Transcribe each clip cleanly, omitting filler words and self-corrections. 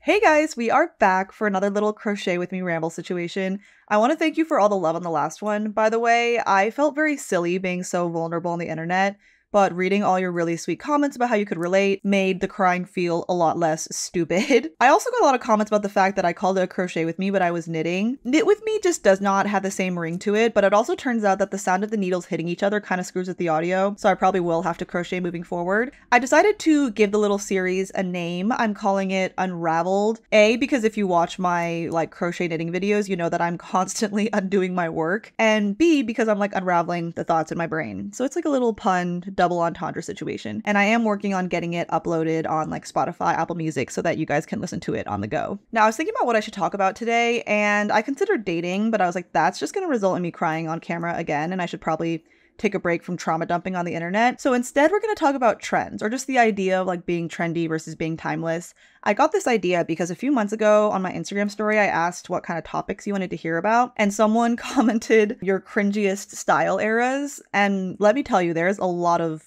Hey guys, we are back for another little crochet with me ramble situation. I want to thank you for all the love on the last one. By the way, I felt very silly being so vulnerable on the internet, but reading all your really sweet comments about how you could relate made the crying feel a lot less stupid. I also got a lot of comments about the fact that I called it a crochet with me, but I was knitting. Knit with me just does not have the same ring to it, but it also turns out that the sound of the needles hitting each other kind of screws with the audio, so I probably will have to crochet moving forward. I decided to give the little series a name. I'm calling it Unraveled. A, because if you watch my crochet knitting videos, you know that I'm constantly undoing my work, and B, because I'm unraveling the thoughts in my brain. So it's like a little pun, double entendre situation. And I am working on getting it uploaded on Spotify, Apple Music, so that you guys can listen to it on the go. Now, I was thinking about what I should talk about today, and I considered dating, but I was like, that's just going to result in me crying on camera again, and I should probably take a break from trauma dumping on the internet. So instead, we're going to talk about trends, or just the idea of being trendy versus being timeless. I got this idea because a few months ago on my Instagram story, I asked what kind of topics you wanted to hear about, and someone commented your cringiest style eras. And let me tell you, there's a lot of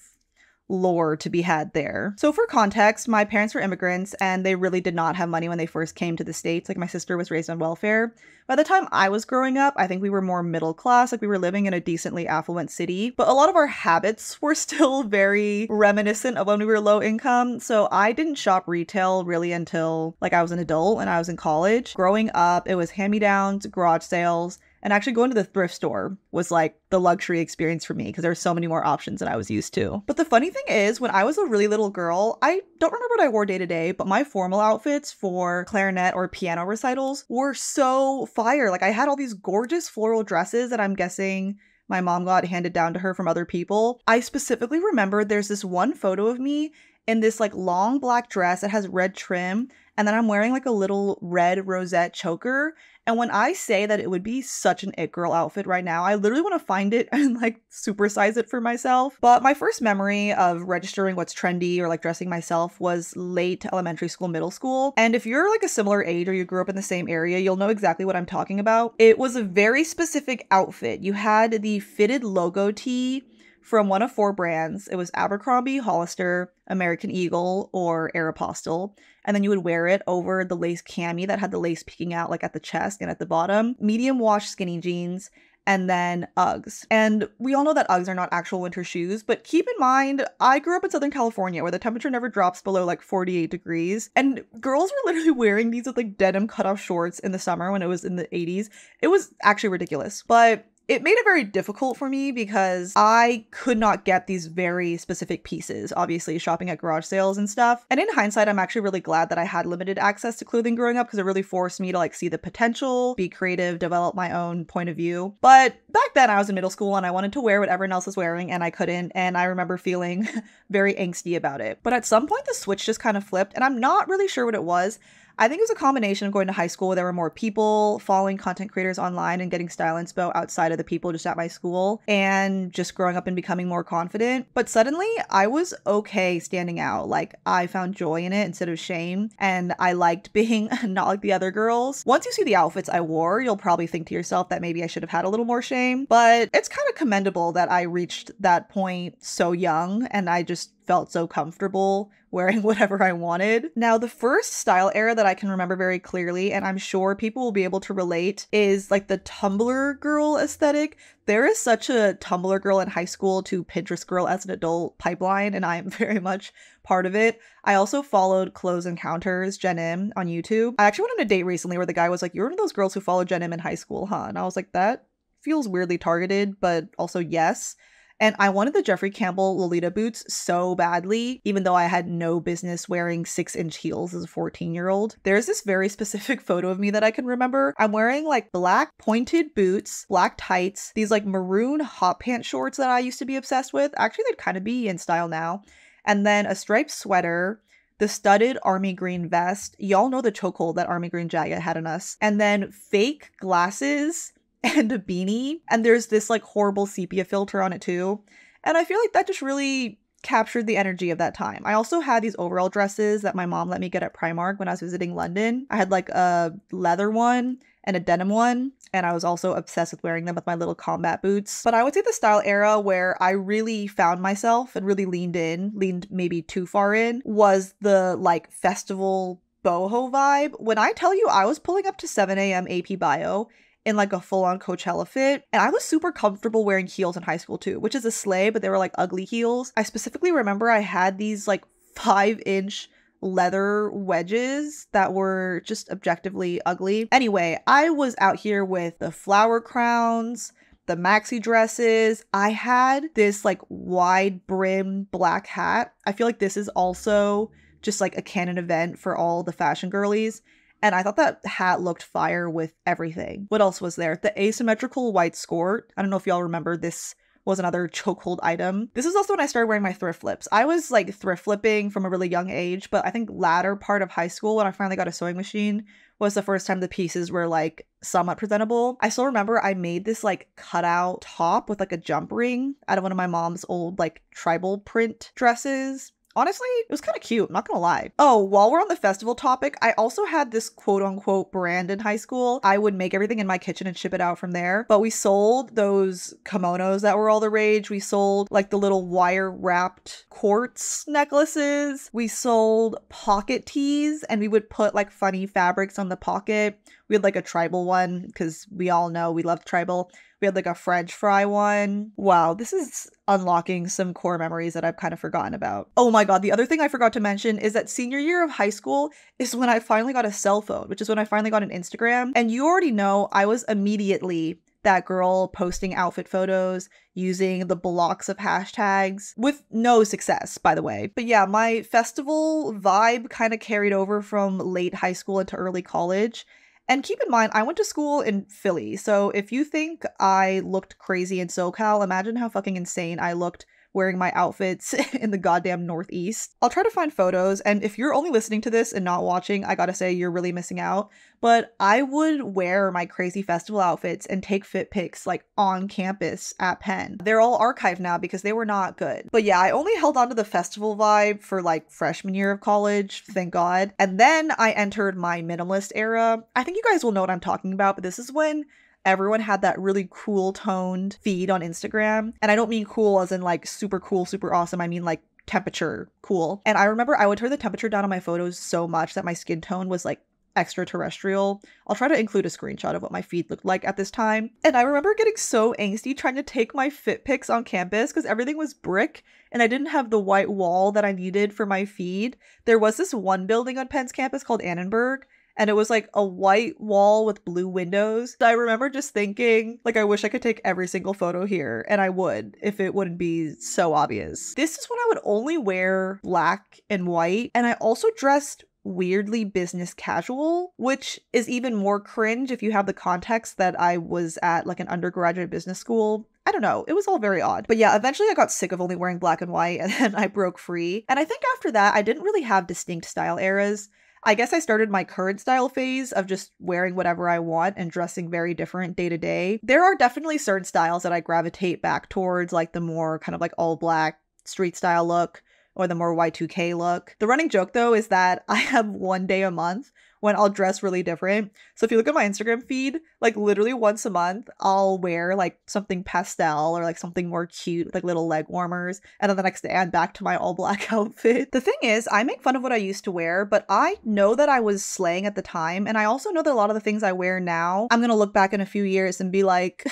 lore to be had there. So for context, my parents were immigrants and they really did not have money when they first came to the States. My sister was raised on welfare. By the time I was growing up, I think we were more middle class, we were living in a decently affluent city, but a lot of our habits were still very reminiscent of when we were low income. So I didn't shop retail really until I was an adult and I was in college. Growing up, it was hand-me-downs, garage sales, and actually going to the thrift store was the luxury experience for me because there were so many more options than I was used to. But the funny thing is, when I was a really little girl, I don't remember what I wore day to day, but my formal outfits for clarinet or piano recitals were so fire. I had all these gorgeous floral dresses that I'm guessing my mom got handed down to her from other people. I specifically remember there's this one photo of me in this long black dress that has red trim, and then I'm wearing a little red rosette choker. And when I say that it would be such an it girl outfit right now, I literally want to find it and supersize it for myself. But my first memory of registering what's trendy or dressing myself was late elementary school, middle school. And if you're a similar age or you grew up in the same area, you'll know exactly what I'm talking about. It was a very specific outfit. You had the fitted logo tee from one of four brands. It was Abercrombie, Hollister, American Eagle, or Aeropostale. And then you would wear it over the lace cami that had the lace peeking out at the chest and at the bottom. Medium wash skinny jeans, and then Uggs. And we all know that Uggs are not actual winter shoes, but keep in mind, I grew up in Southern California where the temperature never drops below 48 degrees. And girls were literally wearing these with denim cutoff shorts in the summer when it was in the 80s. It was actually ridiculous. But it made it very difficult for me because I could not get these very specific pieces, obviously shopping at garage sales and stuff. And in hindsight, I'm actually really glad that I had limited access to clothing growing up because it really forced me to see the potential, be creative, develop my own point of view. But back then I was in middle school and I wanted to wear what everyone else was wearing and I couldn't. And I remember feeling very angsty about it. But at some point the switch just kind of flipped and I'm not really sure what it was. I think it was a combination of going to high school where there were more people, following content creators online and getting style inspo outside of the people just at my school, and just growing up and becoming more confident. But suddenly I was okay standing out. I found joy in it instead of shame, and I liked being not like the other girls. Once you see the outfits I wore, you'll probably think to yourself that maybe I should have had a little more shame, but it's kind of commendable that I reached that point so young and I just felt so comfortable wearing whatever I wanted. Now, the first style era that I can remember very clearly, and I'm sure people will be able to relate, is the Tumblr girl aesthetic. There is such a Tumblr girl in high school to Pinterest girl as an adult pipeline, and I am very much part of it. I also followed Clothes Encounters, Jen M, on YouTube. I actually went on a date recently where the guy was like, "You're one of those girls who followed Jen M in high school, huh?" And I was like, that feels weirdly targeted, but also yes. And I wanted the Jeffrey Campbell Lolita boots so badly, even though I had no business wearing 6-inch heels as a 14-year-old. There's this very specific photo of me that I can remember. I'm wearing black pointed boots, black tights, these maroon hot pant shorts that I used to be obsessed with. Actually, they'd kind of be in style now. And then a striped sweater, the studded army green vest. Y'all know the chokehold that army green jacket had on us. And then fake glasses and a beanie, and there's this horrible sepia filter on it too. And I feel like that just really captured the energy of that time. I also had these overall dresses that my mom let me get at Primark when I was visiting London. I had a leather one and a denim one, and I was also obsessed with wearing them with my little combat boots. But I would say the style era where I really found myself and really leaned maybe too far in, was the festival boho vibe. When I tell you I was pulling up to 7 a.m. AP Bio in like a full-on Coachella fit, and I was super comfortable wearing heels in high school too, which is a slay, but they were like ugly heels. I specifically remember I had these like 5-inch leather wedges that were just objectively ugly. Anyway, I was out here with the flower crowns, the maxi dresses. I had this like wide brim black hat. I feel like this is also just like a canon event for all the fashion girlies. And I thought that hat looked fire with everything. What else was there? The asymmetrical white skirt. I don't know if y'all remember, this was another chokehold item. This is also when I started wearing my thrift flips. I was like thrift flipping from a really young age, but I think latter part of high school when I finally got a sewing machine was the first time the pieces were like somewhat presentable. I still remember I made this like cutout top with like a jump ring out of one of my mom's old like tribal print dresses. Honestly, it was kind of cute, not gonna lie. Oh, while we're on the festival topic, I also had this quote-unquote brand in high school. I would make everything in my kitchen and ship it out from there. But we sold those kimonos that were all the rage. We sold like the little wire-wrapped quartz necklaces. We sold pocket tees, and we would put like funny fabrics on the pocket. We had like a tribal one, because we all know we love tribal. We had like a French fry one. Wow, this is unlocking some core memories that I've kind of forgotten about. Oh my god, the other thing I forgot to mention is that senior year of high school is when I finally got a cell phone, which is when I finally got an Instagram. And you already know I was immediately that girl posting outfit photos using the blocks of hashtags with no success, by the way. But yeah, my festival vibe kind of carried over from late high school into early college. And keep in mind, I went to school in Philly, so if you think I looked crazy in SoCal, imagine how fucking insane I looked wearing my outfits in the goddamn Northeast. I'll try to find photos, and if you're only listening to this and not watching, I gotta say you're really missing out. But I would wear my crazy festival outfits and take fit pics like on campus at Penn. They're all archived now because they were not good. But yeah, I only held on to the festival vibe for like freshman year of college, thank God. And then I entered my minimalist era. I think you guys will know what I'm talking about, but this is when everyone had that really cool toned feed on Instagram. And I don't mean cool as in like super cool, super awesome. I mean like temperature cool. And I remember I would turn the temperature down on my photos so much that my skin tone was like extraterrestrial. I'll try to include a screenshot of what my feed looked like at this time. And I remember getting so angsty trying to take my fit pics on campus because everything was brick and I didn't have the white wall that I needed for my feed. There was this one building on Penn's campus called Annenberg, and it was like a white wall with blue windows. I remember just thinking, like, I wish I could take every single photo here, and I would if it wouldn't be so obvious. This is when I would only wear black and white, and I also dressed weirdly business casual, which is even more cringe if you have the context that I was at like an undergraduate business school. I don't know, it was all very odd. But yeah, eventually I got sick of only wearing black and white, and then I broke free. And I think after that, I didn't really have distinct style eras. I guess I started my current style phase of just wearing whatever I want and dressing very different day to day. There are definitely certain styles that I gravitate back towards, like the more kind of like all black street style look or the more Y2K look. The running joke though is that I have one day a month when I'll dress really different. So if you look at my Instagram feed, like literally once a month, I'll wear like something pastel or like something more cute, like little leg warmers. And then the next day I'm back to my all black outfit. The thing is, I make fun of what I used to wear, but I know that I was slaying at the time. And I also know that a lot of the things I wear now, I'm gonna look back in a few years and be like,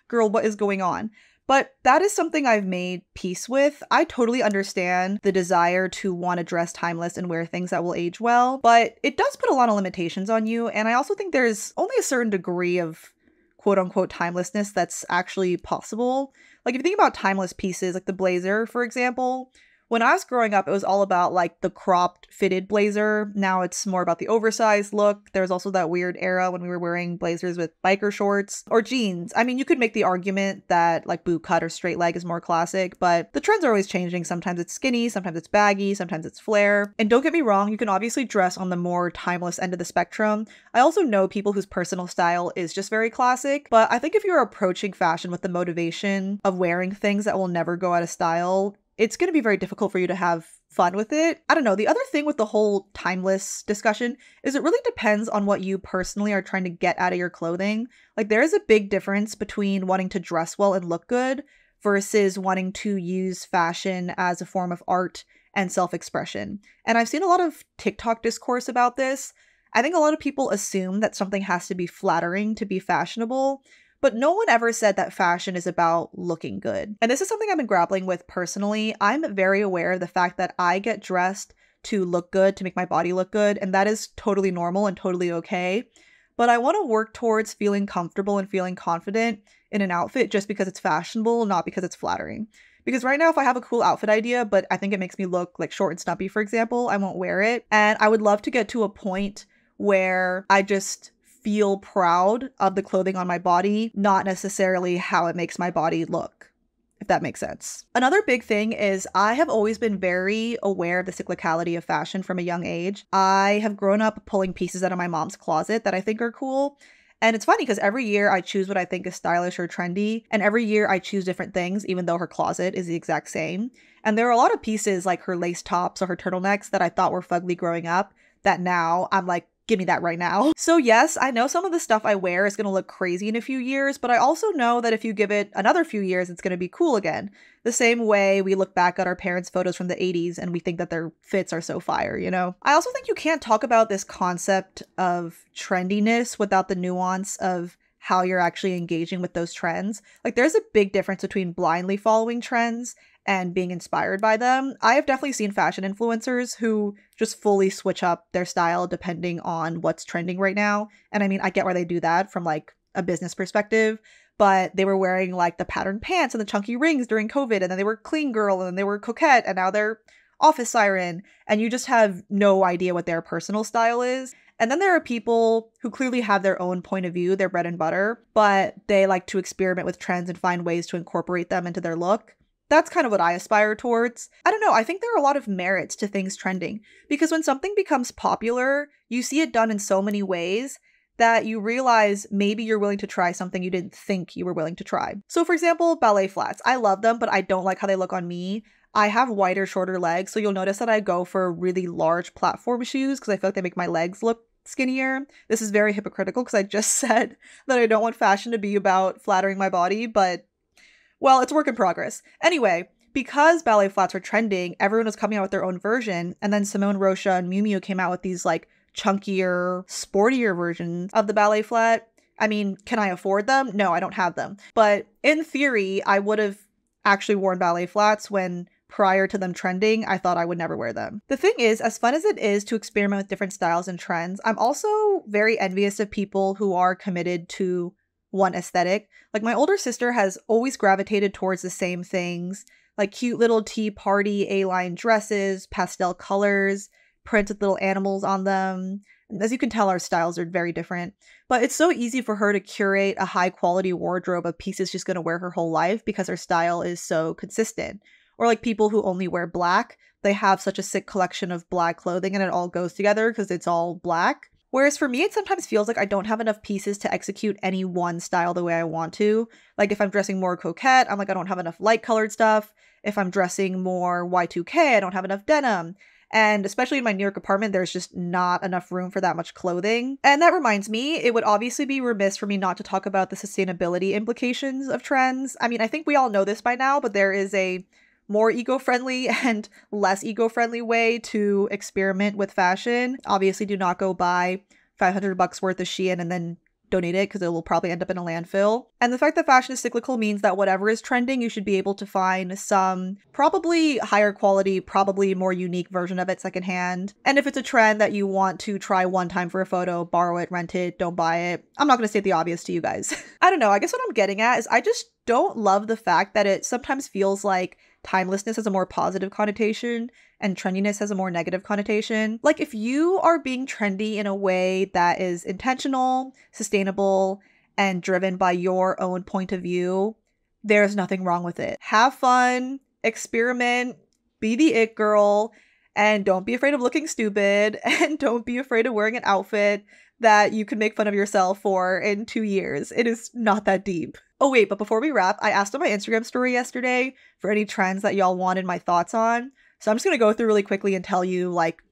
girl, what is going on? But that is something I've made peace with. I totally understand the desire to want to dress timeless and wear things that will age well, but it does put a lot of limitations on you. And I also think there's only a certain degree of quote unquote timelessness that's actually possible. Like if you think about timeless pieces, like the blazer, for example, when I was growing up, it was all about like the cropped fitted blazer. Now it's more about the oversized look. There's also that weird era when we were wearing blazers with biker shorts or jeans. I mean, you could make the argument that like boot cut or straight leg is more classic, but the trends are always changing. Sometimes it's skinny, sometimes it's baggy, sometimes it's flare. And don't get me wrong, you can obviously dress on the more timeless end of the spectrum. I also know people whose personal style is just very classic, but I think if you're approaching fashion with the motivation of wearing things that will never go out of style, it's going to be very difficult for you to have fun with it. I don't know. The other thing with the whole timeless discussion is it really depends on what you personally are trying to get out of your clothing. Like there is a big difference between wanting to dress well and look good versus wanting to use fashion as a form of art and self-expression. And I've seen a lot of TikTok discourse about this. I think a lot of people assume that something has to be flattering to be fashionable, but no one ever said that fashion is about looking good. And this is something I've been grappling with personally. I'm very aware of the fact that I get dressed to look good, to make my body look good, and that is totally normal and totally okay. But I want to work towards feeling comfortable and feeling confident in an outfit just because it's fashionable, not because it's flattering. Because right now, if I have a cool outfit idea, but I think it makes me look like short and stumpy, for example, I won't wear it. And I would love to get to a point where I just feel proud of the clothing on my body, not necessarily how it makes my body look, if that makes sense. Another big thing is I have always been very aware of the cyclicality of fashion from a young age. I have grown up pulling pieces out of my mom's closet that I think are cool. And it's funny because every year I choose what I think is stylish or trendy, and every year I choose different things, even though her closet is the exact same. And there are a lot of pieces like her lace tops or her turtlenecks that I thought were fugly growing up that now I'm like, give me that right now. So yes, I know some of the stuff I wear is going to look crazy in a few years, but I also know that if you give it another few years, it's going to be cool again. The same way we look back at our parents' photos from the 80s and we think that their fits are so fire, you know? I also think you can't talk about this concept of trendiness without the nuance of how you're actually engaging with those trends. Like there's a big difference between blindly following trends and being inspired by them. I have definitely seen fashion influencers who just fully switch up their style depending on what's trending right now. And I mean, I get why they do that from like a business perspective, but they were wearing like the patterned pants and the chunky rings during COVID, and then they were clean girl and then they were coquette, and now they're office siren, and you just have no idea what their personal style is. And then there are people who clearly have their own point of view, their bread and butter, but they like to experiment with trends and find ways to incorporate them into their look. That's kind of what I aspire towards. I don't know, I think there are a lot of merits to things trending, because when something becomes popular, you see it done in so many ways that you realize maybe you're willing to try something you didn't think you were willing to try. So for example, ballet flats. I love them, but I don't like how they look on me. I have wider, shorter legs, so you'll notice that I go for really large platform shoes because I feel like they make my legs look skinnier. This is very hypocritical because I just said that I don't want fashion to be about flattering my body, but well, it's a work in progress. Anyway, because ballet flats are trending, everyone was coming out with their own version, and then Simone Rocha and Miu Miu came out with these like chunkier, sportier versions of the ballet flat. I mean, can I afford them? No, I don't have them. But in theory, I would have actually worn ballet flats when prior to them trending, I thought I would never wear them. The thing is, as fun as it is to experiment with different styles and trends, I'm also very envious of people who are committed to one aesthetic. Like my older sister has always gravitated towards the same things, like cute little tea party A-line dresses, pastel colors, prints with little animals on them. As you can tell, our styles are very different, but it's so easy for her to curate a high quality wardrobe of pieces she's going to wear her whole life because her style is so consistent. Or like people who only wear black, they have such a sick collection of black clothing and it all goes together because it's all black. Whereas for me, it sometimes feels like I don't have enough pieces to execute any one style the way I want to. Like if I'm dressing more coquette, I'm like, I don't have enough light colored stuff. If I'm dressing more Y2K, I don't have enough denim. And especially in my New York apartment, there's just not enough room for that much clothing. And that reminds me, it would obviously be remiss for me not to talk about the sustainability implications of trends. I mean, I think we all know this by now, but there is a more eco-friendly and less eco-friendly way to experiment with fashion. Obviously, do not go buy $500 worth of Shein and then donate it because it will probably end up in a landfill. And the fact that fashion is cyclical means that whatever is trending, you should be able to find some probably higher quality, probably more unique version of it secondhand. And if it's a trend that you want to try one time for a photo, borrow it, rent it, don't buy it. I'm not going to state the obvious to you guys. I don't know. I guess what I'm getting at is I just don't love the fact that it sometimes feels like timelessness has a more positive connotation and trendiness has a more negative connotation. Like if you are being trendy in a way that is intentional, sustainable, and driven by your own point of view, there's nothing wrong with it. Have fun, experiment, be the it girl, and don't be afraid of looking stupid, and don't be afraid of wearing an outfit that you can make fun of yourself for in 2 years. It is not that deep. Oh wait, but before we wrap, I asked on my Instagram story yesterday for any trends that y'all wanted my thoughts on. So I'm just going to go through really quickly and tell you like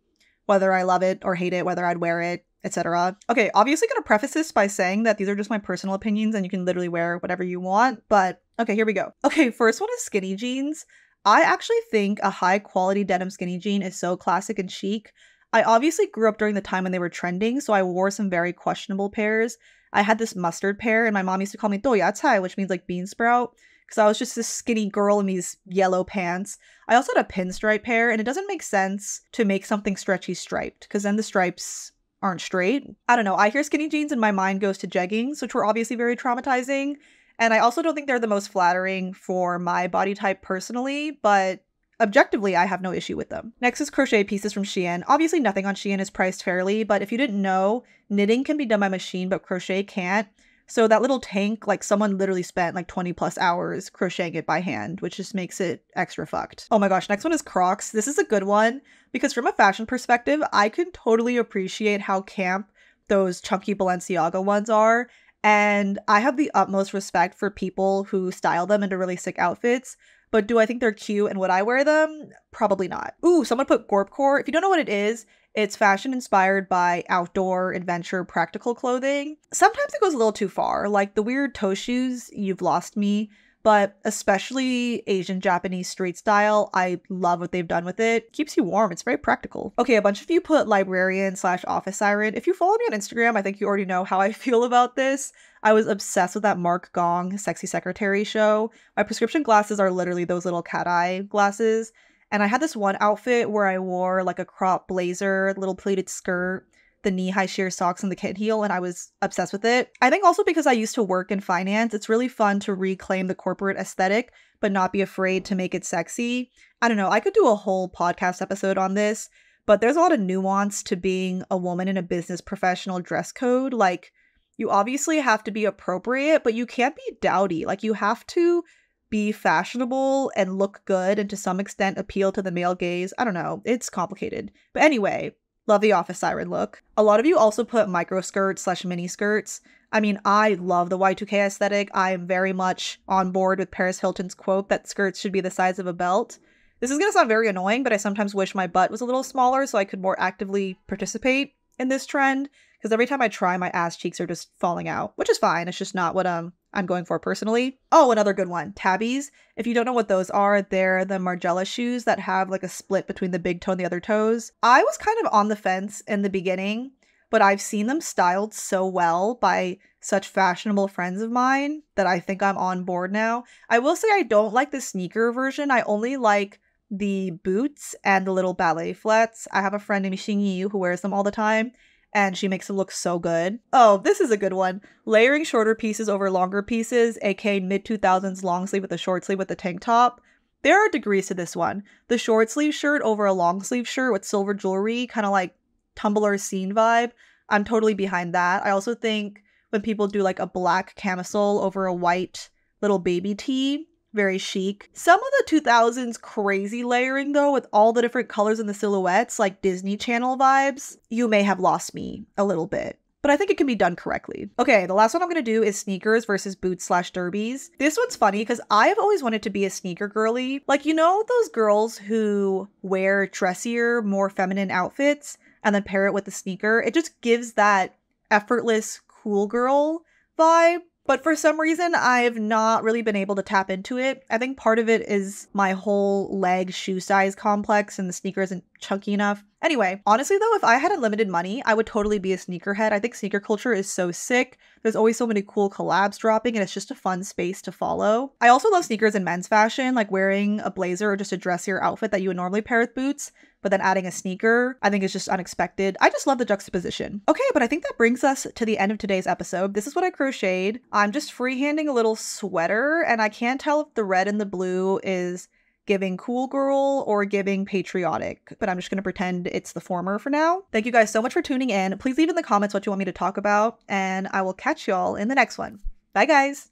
whether I love it or hate it, whether I'd wear it, etc. Okay, obviously going to preface this by saying that these are just my personal opinions and you can literally wear whatever you want, but okay, here we go. Okay, first one is skinny jeans. I actually think a high quality denim skinny jean is so classic and chic. I obviously grew up during the time when they were trending, so I wore some very questionable pairs. I had this mustard pair, and my mom used to call me toyacai, which means like bean sprout, because I was just this skinny girl in these yellow pants. I also had a pinstripe pair, and it doesn't make sense to make something stretchy striped, because then the stripes aren't straight. I don't know, I hear skinny jeans and my mind goes to jeggings, which were obviously very traumatizing. And I also don't think they're the most flattering for my body type personally, but objectively, I have no issue with them. Next is crochet pieces from Shein. Obviously, nothing on Shein is priced fairly, but if you didn't know, knitting can be done by machine, but crochet can't. So that little tank, like someone literally spent like 20 plus hours crocheting it by hand, which just makes it extra fucked. Oh my gosh, next one is Crocs. This is a good one because from a fashion perspective, I can totally appreciate how camp those chunky Balenciaga ones are. And I have the utmost respect for people who style them into really sick outfits. But do I think they're cute and would I wear them? Probably not. Ooh, someone put Gorpcore. If you don't know what it is, it's fashion inspired by outdoor, adventure, practical clothing. Sometimes it goes a little too far. Like the weird toe shoes, you've lost me. But especially Asian Japanese street style, I love what they've done with it. Keeps you warm. It's very practical. Okay, a bunch of you put librarian / office siren. If you follow me on Instagram, I think you already know how I feel about this. I was obsessed with that Mark Gong Sexy Secretary show. My prescription glasses are literally those little cat eye glasses. And I had this one outfit where I wore like a crop blazer, little pleated skirt, the knee-high sheer socks, and the kitten heel, and I was obsessed with it. I think also because I used to work in finance, it's really fun to reclaim the corporate aesthetic, but not be afraid to make it sexy. I don't know, I could do a whole podcast episode on this, but there's a lot of nuance to being a woman in a business professional dress code. Like, you obviously have to be appropriate, but you can't be dowdy. Like, you have to be fashionable and look good and to some extent appeal to the male gaze. I don't know, it's complicated. But anyway, love the office siren look. A lot of you also put micro skirts / mini skirts. I mean, I love the Y2K aesthetic. I am very much on board with Paris Hilton's quote that skirts should be the size of a belt. This is gonna sound very annoying, but I sometimes wish my butt was a little smaller so I could more actively participate in this trend. Because every time I try, my ass cheeks are just falling out, which is fine. It's just not what I'm going for personally. Oh, another good one, tabbies. If you don't know what those are, they're the Margiela shoes that have like a split between the big toe and the other toes. I was kind of on the fence in the beginning, but I've seen them styled so well by such fashionable friends of mine that I think I'm on board now. I will say I don't like the sneaker version. I only like the boots and the little ballet flats. I have a friend named Xingyi who wears them all the time, and she makes it look so good. Oh, this is a good one. Layering shorter pieces over longer pieces, aka mid-2000s long sleeve with a short sleeve with a tank top. There are degrees to this one. The short sleeve shirt over a long sleeve shirt with silver jewelry, kind of like Tumblr scene vibe. I'm totally behind that. I also think when people do like a black camisole over a white little baby tee, very chic. Some of the 2000s crazy layering though, with all the different colors in the silhouettes, like Disney Channel vibes, you may have lost me a little bit. But I think it can be done correctly. Okay, the last one I'm gonna do is sneakers versus boots / derbies. This one's funny because I have always wanted to be a sneaker girly. Like, you know those girls who wear dressier, more feminine outfits and then pair it with the sneaker? It just gives that effortless cool girl vibe. But for some reason, I've not really been able to tap into it. I think part of it is my whole leg shoe size complex and the sneaker isn't chunky enough. Anyway, honestly though, if I had unlimited money, I would totally be a sneakerhead. I think sneaker culture is so sick. There's always so many cool collabs dropping and it's just a fun space to follow. I also love sneakers in men's fashion, like wearing a blazer or just a dressier outfit that you would normally pair with boots, but then adding a sneaker, I think is just unexpected. I just love the juxtaposition. Okay, but I think that brings us to the end of today's episode. This is what I crocheted. I'm just freehanding a little sweater, and I can't tell if the red and the blue is giving cool girl or giving patriotic, but I'm just gonna pretend it's the former for now. Thank you guys so much for tuning in. Please leave in the comments what you want me to talk about, and I will catch y'all in the next one. Bye guys!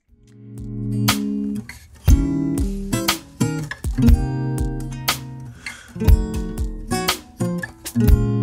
Thank you.